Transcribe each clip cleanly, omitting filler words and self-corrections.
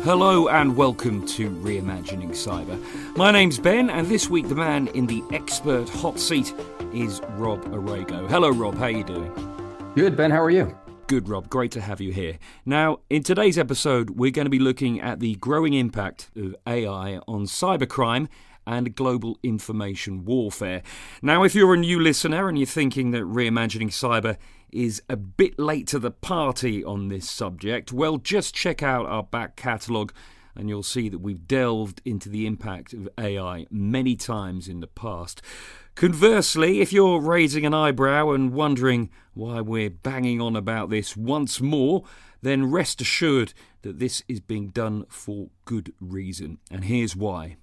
Hello and welcome to Reimagining Cyber. My name's Ben, and this week the man in the expert hot seat is Rob Aragao. Hello Rob, how are you doing? Good, Ben, how are you? Good, Rob. Great to have you here. Now, in today's episode, we're going to be looking at the growing impact of AI on cybercrime and global information warfare. Now, if you're a new listener and you're thinking that Reimagining Cyber is a bit late to the party on this subject, well, just check out our back catalogue and you'll see that we've delved into the impact of AI many times in the past. Conversely, if you're raising an eyebrow and wondering why we're banging on about this once more, then rest assured that this is being done for good reason. And here's why.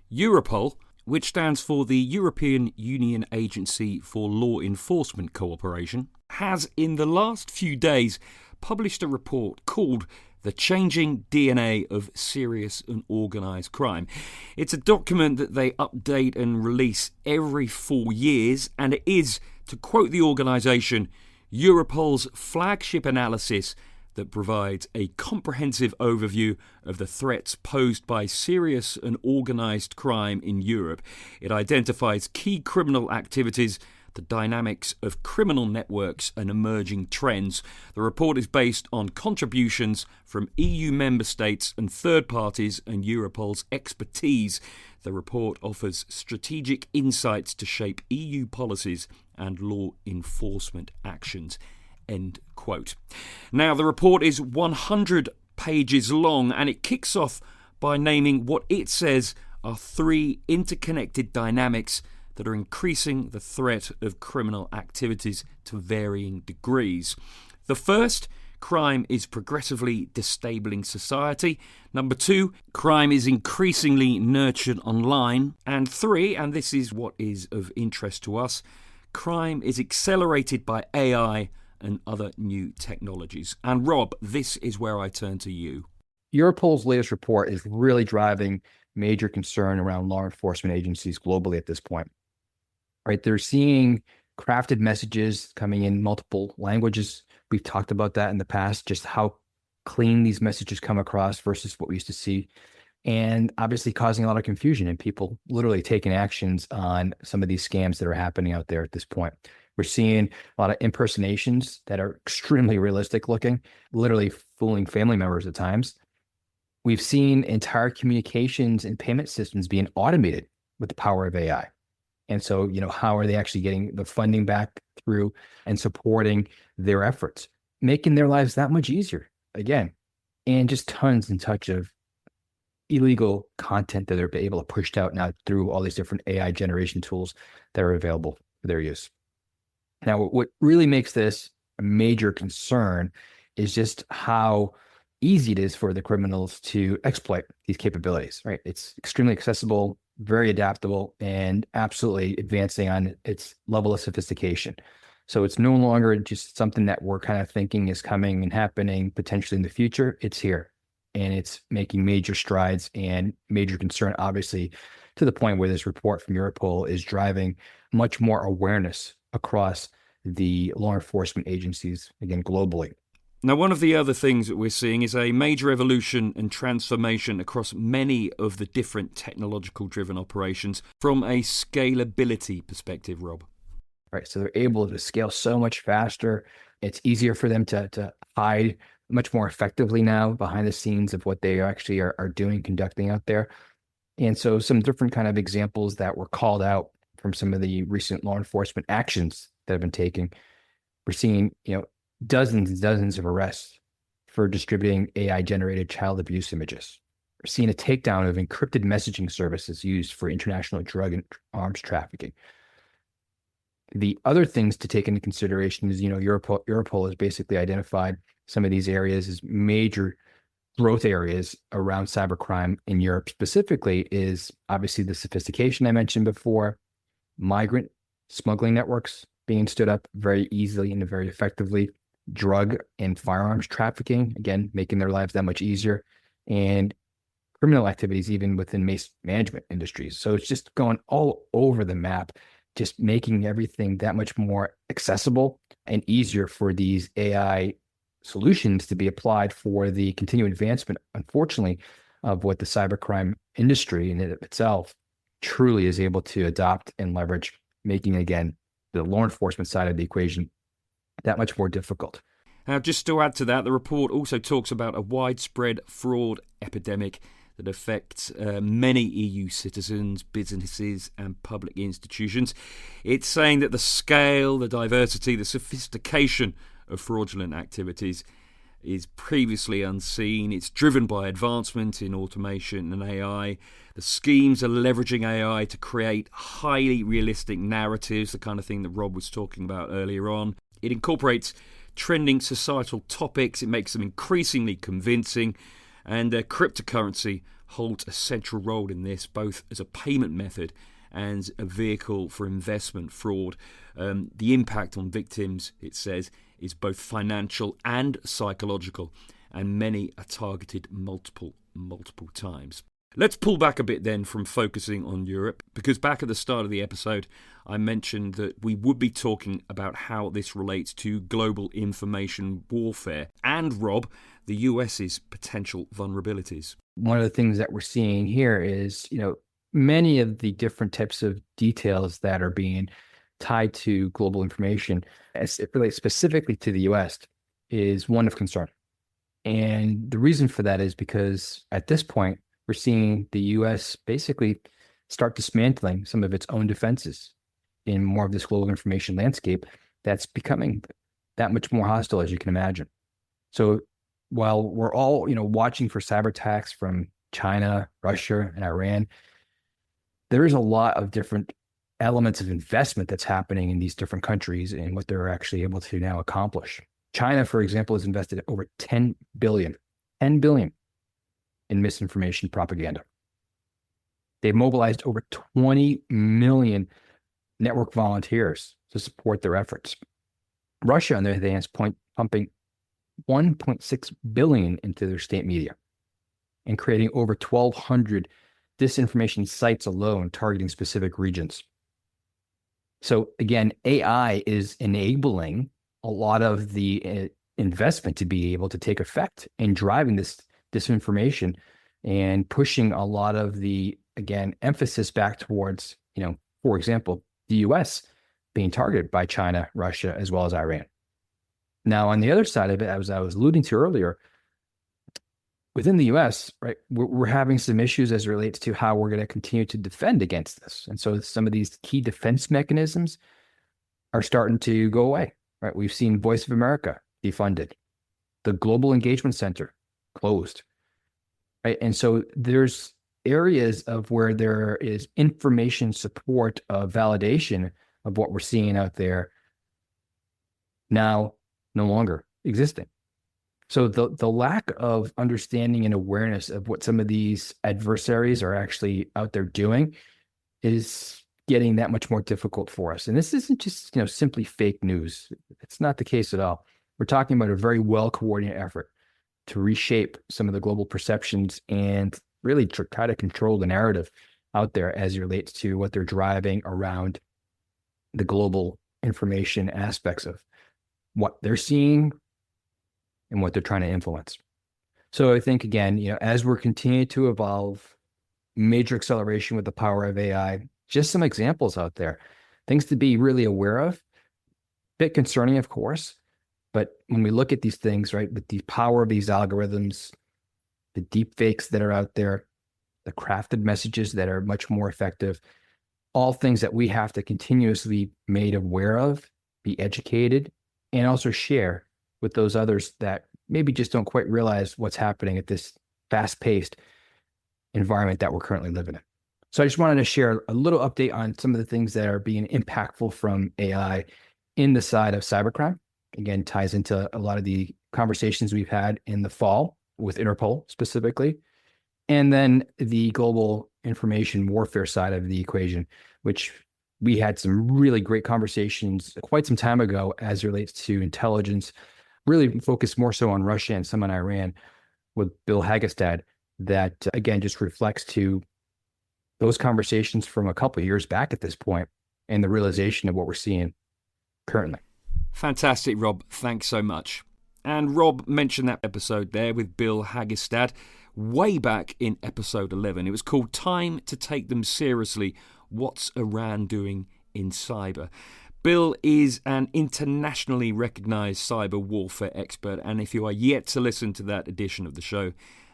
Europol, which stands for the European Union Agency for Law Enforcement Cooperation, has in the last few days published a report called The Changing DNA of Serious and Organised Crime. It's a document that they update and release every 4 years, and it is, to quote the organisation, Europol's flagship analysis that provides a comprehensive overview of the threats posed by serious and organised crime in Europe. It identifies key criminal activities, the dynamics of criminal networks and emerging trends. The report is based on contributions from EU member states and third parties and Europol's expertise. The report offers strategic insights to shape EU policies and law enforcement actions. End quote. Now, the report is 100 pages long, and it kicks off by naming what it says are three interconnected dynamics that are increasing the threat of criminal activities to varying degrees. The first, crime is progressively disabling society. Number two, crime is increasingly nurtured online. And three, and this is what is of interest to us, crime is accelerated by AI and other new technologies. And Rob, this is where I turn to you. Europol's latest report is really driving major concern around law enforcement agencies globally at this point. Right, they're seeing crafted messages coming in multiple languages. We've talked about that in the past, just how clean these messages come across versus what we used to see, and obviously causing a lot of confusion and people literally taking actions on some of these scams that are happening out there at this point. We're seeing a lot of impersonations that are extremely realistic looking, literally fooling family members at times. We've seen entire communications and payment systems being automated with the power of AI. And so, how are they actually getting the funding back through and supporting their efforts, making their lives that much easier again, and just tons and tons of illegal content that they're able to push out now through all these different AI generation tools that are available for their use. Now, what really makes this a major concern is just how easy it is for the criminals to exploit these capabilities, right? It's extremely accessible, very adaptable, and absolutely advancing on its level of sophistication. So it's no longer just something that we're kind of thinking is coming and happening potentially in the future. It's here, and it's making major strides and major concern, obviously, to the point where this report from Europol is driving much more awareness across the law enforcement agencies, again, globally. Now, one of the other things that we're seeing is a major evolution and transformation across many of the different technological-driven operations from a scalability perspective, Rob. Right, so they're able to scale so much faster. It's easier for them to hide much more effectively now behind the scenes of what they actually are doing, conducting out there. And so some different kind of examples that were called out from some of the recent law enforcement actions that have been taken. We're seeing, dozens and dozens of arrests for distributing AI-generated child abuse images. We're seeing a takedown of encrypted messaging services used for international drug and arms trafficking. The other things to take into consideration is, Europol has basically identified some of these areas as major growth areas around cybercrime in Europe specifically is obviously the sophistication I mentioned before, migrant smuggling networks being stood up very easily and very effectively, drug and firearms trafficking, again, making their lives that much easier, and criminal activities even within management industries. So it's just going all over the map, just making everything that much more accessible and easier for these AI solutions to be applied for the continued advancement, unfortunately, of what the cybercrime industry in it itself truly is able to adopt and leverage, making, again, the law enforcement side of the equation that much more difficult. Now, just to add to that, the report also talks about a widespread fraud epidemic that affects many EU citizens, businesses and public institutions. It's saying that the scale, the diversity, the sophistication of fraudulent activities is previously unseen. It's driven by advancement in automation and AI. The schemes are leveraging AI to create highly realistic narratives, the kind of thing that Rob was talking about earlier on. It incorporates trending societal topics. It makes them increasingly convincing. And cryptocurrency holds a central role in this, both as a payment method and a vehicle for investment fraud. The impact on victims, it says, is both financial and psychological, and many are targeted multiple times. Let's pull back a bit then from focusing on Europe, because back at the start of the episode, I mentioned that we would be talking about how this relates to global information warfare and, Rob, the US's potential vulnerabilities. One of the things that we're seeing here is, many of the different types of details that are being tied to global information, as it relates specifically to the US, is one of concern. And the reason for that is because at this point, we're seeing the US basically start dismantling some of its own defenses in more of this global information landscape that's becoming that much more hostile, as you can imagine. So while we're all, watching for cyber attacks from China, Russia, and Iran, there is a lot of different elements of investment that's happening in these different countries and what they're actually able to now accomplish. China, for example, has invested over $10 billion in misinformation propaganda. They've mobilized over 20 million network volunteers to support their efforts. Russia, on the other hand, is pumping $1.6 billion into their state media and creating over 1,200 disinformation sites alone targeting specific regions. So again, AI is enabling a lot of the investment to be able to take effect in driving this disinformation and pushing a lot of the, again, emphasis back towards, for example, the US being targeted by China, Russia, as well as Iran. Now, on the other side of it, as I was alluding to earlier, within the US, right, we're having some issues as it relates to how we're going to continue to defend against this. And so some of these key defense mechanisms are starting to go away, right? We've seen Voice of America defunded, the Global Engagement Center closed, right? And so there's areas of where there is information support of validation of what we're seeing out there now no longer existing. So the lack of understanding and awareness of what some of these adversaries are actually out there doing is getting that much more difficult for us. And this isn't just, simply fake news. It's not the case at all. We're talking about a very well-coordinated effort to reshape some of the global perceptions and really try to control the narrative out there as it relates to what they're driving around the global information aspects of what they're seeing and what they're trying to influence. So I think, again, as we're continuing to evolve, major acceleration with the power of AI, just some examples out there, things to be really aware of, bit concerning, of course, but when we look at these things, right, with the power of these algorithms, the deep fakes that are out there, the crafted messages that are much more effective, all things that we have to continuously be made aware of, be educated, and also share with those others that maybe just don't quite realize what's happening at this fast-paced environment that we're currently living in. So I just wanted to share a little update on some of the things that are being impactful from AI in the side of cybercrime. Again, ties into a lot of the conversations we've had in the fall with Europol specifically, and then the global information warfare side of the equation, which we had some really great conversations quite some time ago as it relates to intelligence, really focused more so on Russia and some on Iran with Bill Hagestad, that again just reflects to those conversations from a couple of years back at this point and the realization of what we're seeing currently. Fantastic, Rob. Thanks so much. And Rob mentioned that episode there with Bill Hagestad, way back in episode 11. It was called Time to Take Them Seriously, What's Iran Doing in Cyber? Bill is an internationally recognised cyber warfare expert, and if you are yet to listen to that edition of the show,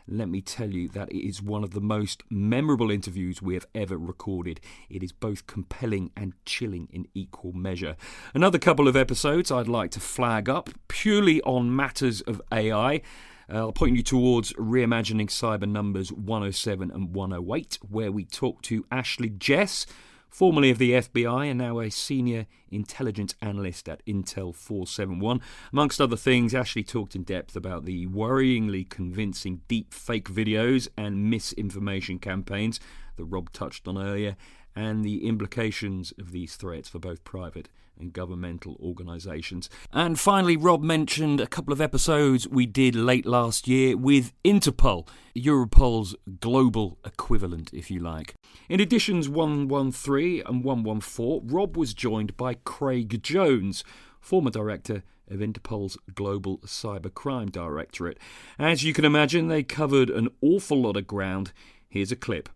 let me tell you that it is one of the most memorable interviews we have ever recorded. It is both compelling and chilling in equal measure. Another couple of episodes I'd like to flag up, purely on matters of AI. I'll point you towards Reimagining Cyber numbers 107 and 108, where we talk to Ashley Jess, formerly of the FBI and now a senior intelligence analyst at Intel 471. Amongst other things, Ashley talked in depth about the worryingly convincing deepfake videos and misinformation campaigns that Rob touched on earlier, and the implications of these threats for both private and governmental organisations. And finally, Rob mentioned a couple of episodes we did late last year with Interpol, Europol's global equivalent, if you like. In editions 113 and 114, Rob was joined by Craig Jones, former director of Interpol's Global Cybercrime Directorate. As you can imagine, they covered an awful lot of ground. Here's a clip.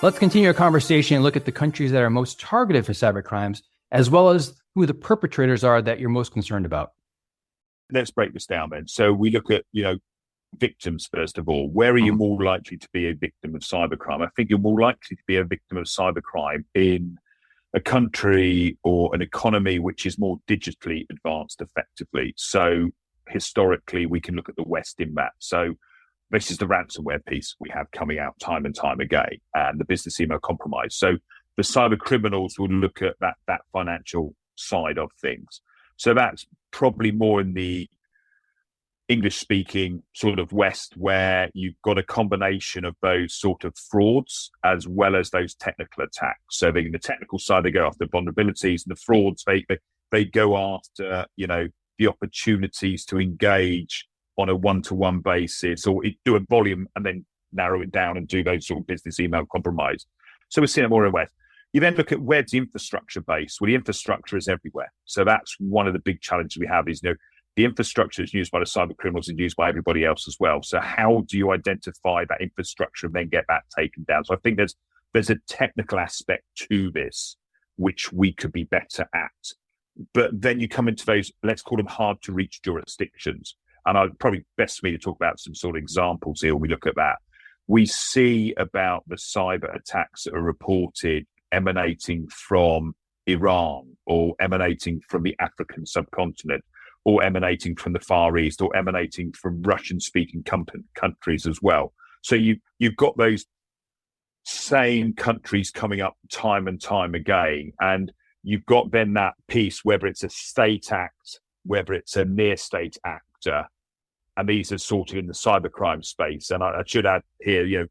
Let's continue our conversation and look at the countries that are most targeted for cyber crimes, as well as who the perpetrators are that you're most concerned about. Let's break this down then. So we look at, victims first of all. Where are you more likely to be a victim of cybercrime? I think you're more likely to be a victim of cybercrime in a country or an economy which is more digitally advanced effectively. So historically, we can look at the West in that. So this is the ransomware piece we have coming out time and time again, and the business email compromise. So the cyber criminals will look at that financial side of things. So that's probably more in the English-speaking sort of West, where you've got a combination of those sort of frauds as well as those technical attacks. So the technical side, they go after vulnerabilities, and the frauds, they go after, the opportunities to engage on a one-to-one basis, or do a volume and then narrow it down and do those sort of business email compromise. So we're seeing it more in West. You then look at where's the infrastructure base. Well, the infrastructure is everywhere. So that's one of the big challenges we have is, the infrastructure that's used by the cyber criminals is used by everybody else as well. So how do you identify that infrastructure and then get that taken down? So I think there's a technical aspect to this, which we could be better at. But then you come into those, let's call them hard to reach jurisdictions. And probably best for me to talk about some sort of examples here when we look at that. We see about the cyber attacks that are reported emanating from Iran, or emanating from the African subcontinent, or emanating from the Far East, or emanating from Russian-speaking countries as well. So you've got those same countries coming up time and time again, and you've got then that piece, whether it's a state act, whether it's a near state actor, and these are sort of in the cybercrime space. And I should add here,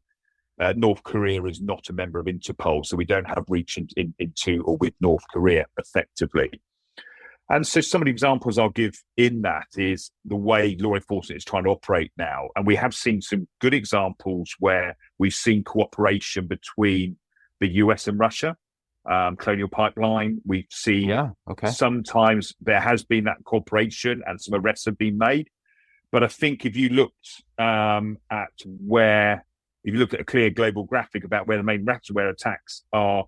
North Korea is not a member of Interpol, so we don't have reach into or with North Korea effectively. And so some of the examples I'll give in that is the way law enforcement is trying to operate now. And we have seen some good examples where we've seen cooperation between the US and Russia, Colonial Pipeline. We've seen sometimes there has been that cooperation and some arrests have been made. But I think if you looked at a clear global graphic about where the main ransomware attacks are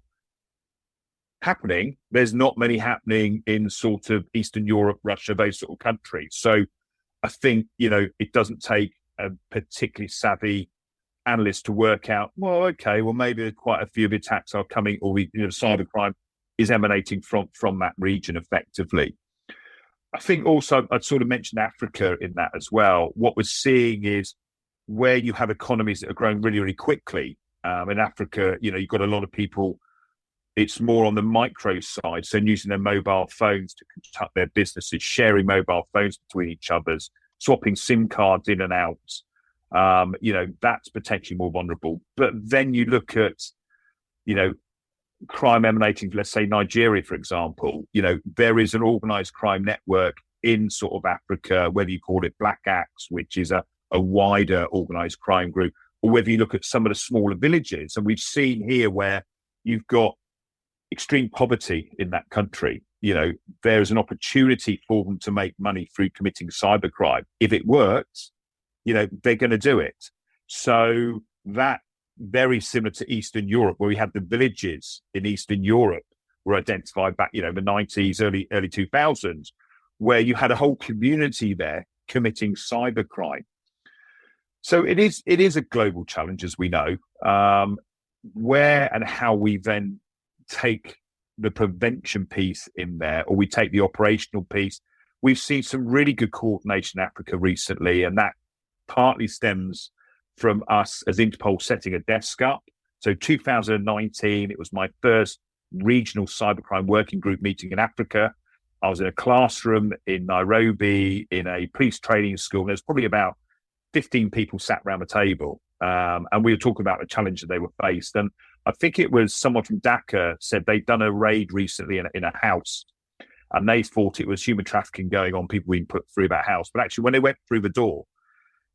happening, there's not many happening in sort of Eastern Europe, Russia, those sort of countries. So I think, it doesn't take a particularly savvy analyst to work out, maybe quite a few of the attacks are coming, or cybercrime is emanating from that region effectively. I think also I'd sort of mentioned Africa in that as well. What we're seeing is where you have economies that are growing really, really quickly. In Africa, you've got a lot of people, it's more on the micro side, so using their mobile phones to conduct their businesses, sharing mobile phones between each other's, swapping SIM cards in and out. That's potentially more vulnerable. But then you look at, crime emanating, let's say Nigeria, for example. There is an organized crime network in sort of Africa, whether you call it Black Axe, which is a wider organized crime group, or whether you look at some of the smaller villages. And we've seen here where you've got extreme poverty in that country. there's an opportunity for them to make money through committing cybercrime. If it works, they're going to do it. So that very similar to Eastern Europe, where we had the villages in Eastern Europe were identified back, in the 90s, early 2000s, where you had a whole community there committing cybercrime. So it is a global challenge, as we know, where and how we then take the prevention piece in there, or we take the operational piece. We've seen some really good coordination in Africa recently, and that partly stems from us as Interpol setting a desk up. So 2019, it was my first regional cybercrime working group meeting in Africa. I was in a classroom in Nairobi in a police training school, and there's probably about 15 people sat around the table, and we were talking about the challenge that they were faced. And I think it was someone from Dhaka said they'd done a raid recently in a house, and they thought it was human trafficking going on, people being put through that house. But actually, when they went through the door,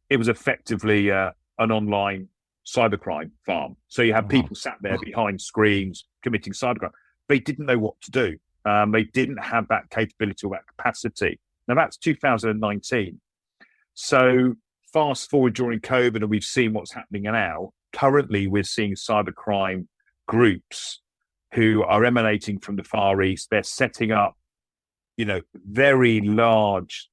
it was effectively an online cybercrime farm. So you had people sat there behind screens committing cybercrime. They didn't know what to do. They didn't have that capability or that capacity. Now, that's 2019. So fast forward during COVID, and we've seen what's happening now. Currently, we're seeing cybercrime groups who are emanating from the Far East. They're setting up, very large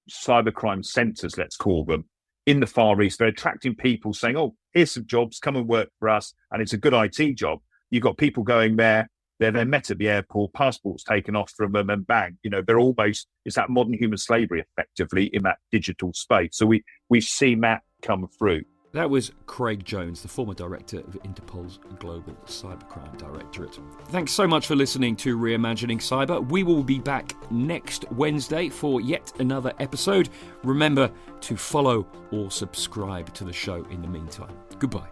cybercrime centers, let's call them, in the Far East. They're attracting people saying, oh, here's some jobs, come and work for us. And it's a good IT job. You've got people going there. They're then met at the airport, passports taken off from them, and bang, they're almost, it's that modern human slavery effectively in that digital space. So we've seen that come through. That was Craig Jones, the former director of Interpol's Global Cybercrime Directorate. Thanks so much for listening to Reimagining Cyber. We will be back next Wednesday for yet another episode. Remember to follow or subscribe to the show in the meantime. Goodbye.